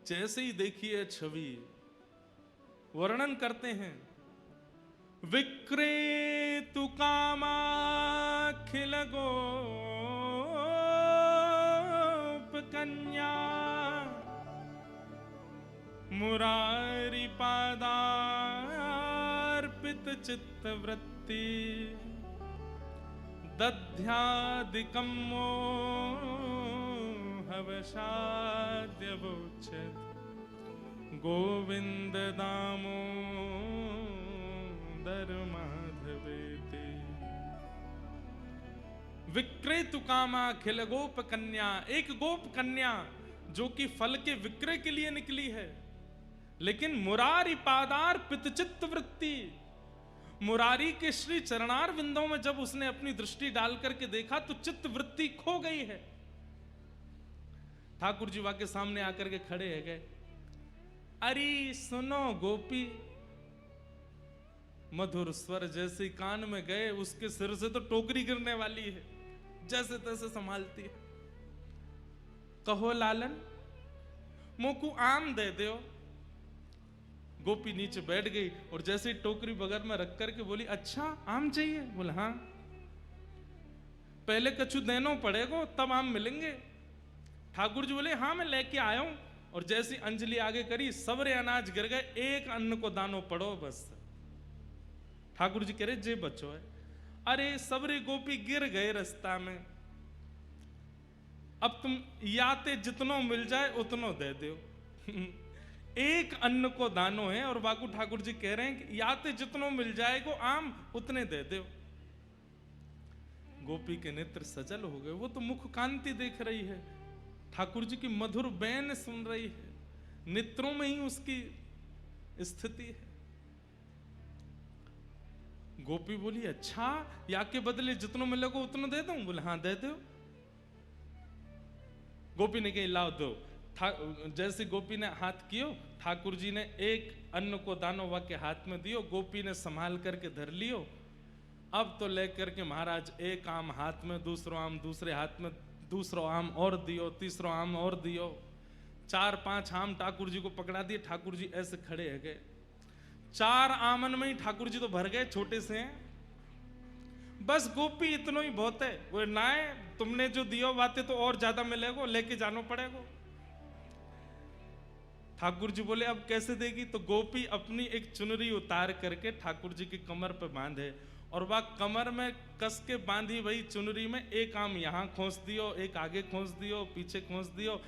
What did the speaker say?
जैसे ही देखिए छवि, वर्णन करते हैं, विक्रेतु कामाखिल गोप कन्या मुरारी पादार्पित चित्तवृत्ति दध्यादिकं मोहवशाद्यवोच्यत गोविंद दामोदर माधवेति। विक्रेतु कामा खिल गोप कन्या, एक गोप कन्या जो कि फल के विक्रय के लिए निकली है, लेकिन मुरारी पादार पितचित्त वृत्ति, मुरारी के श्री चरणार विंदों में जब उसने अपनी दृष्टि डाल करके देखा तो चित्त वृत्ति खो गई है। ठाकुर जी वहां के सामने आकर के खड़े है गए, अरे सुनो गोपी, मधुर स्वर जैसे कान में गए उसके सिर से तो टोकरी गिरने वाली है, जैसे तैसे संभालती है। कहो लालन, मोकू आम दे दो। गोपी नीचे बैठ गई और जैसे ही टोकरी बगल में रख करके बोली, अच्छा आम चाहिए? बोला हाँ। पहले कछु देनो पड़ेगा तब आम मिलेंगे। ठाकुर जी बोले हाँ मैं लेके आया हूं। और जैसी अंजलि आगे करी, सबरे अनाज गिर गए, एक अन्न को दानो पड़ो बस। ठाकुर जी कह रहे जे बच्चो है। अरे सबरे गोपी गिर गए रास्ता में, अब तुम याते जितनो मिल जाए उतनो दे दो। एक अन्न को दानो है और बाकू ठाकुर जी कह रहे हैं कि याते जितनो मिल जाएगो आम उतने दे दो। गोपी के नेत्र सजल हो गए, वो तो मुख कांति देख रही है, ठाकुर जी की मधुर बैन सुन रही है, नेत्रों में ही उसकी स्थिति है। गोपी बोली अच्छा, या के बदले जितनो मिलेगा उतना दे दूं? बोले हाँ दे दो। गोपी ने कही लाओ दो। जैसे गोपी ने हाथ कियो, ठाकुर जी ने एक अन्न को दानो वा के हाथ में दियो, गोपी ने संभाल करके धर लियो। अब तो लेकर के महाराज एक आम हाथ में, दूसरो आम दूसरे हाथ में, दूसरो आम और दियो, तीसरो आम और दियो, 4-5 आम ठाकुर जी को पकड़ा दिए। ठाकुर जी ऐसे खड़े है गए, 4 आमन में ही ठाकुर जी तो भर गए, छोटे से हैं। बस गोपी इतना ही बहुत है। वो ना है, तुमने जो दियो बातें तो और ज्यादा मिलेगो, लेके जानो पड़ेगो। ठाकुर जी बोले अब कैसे देगी? तो गोपी अपनी एक चुनरी उतार करके ठाकुर जी की कमर पे बांधे और वह कमर में कस के बांधी वही चुनरी में एक आम यहां खोस दियो, एक आगे खोस दियो, पीछे खोस दियो।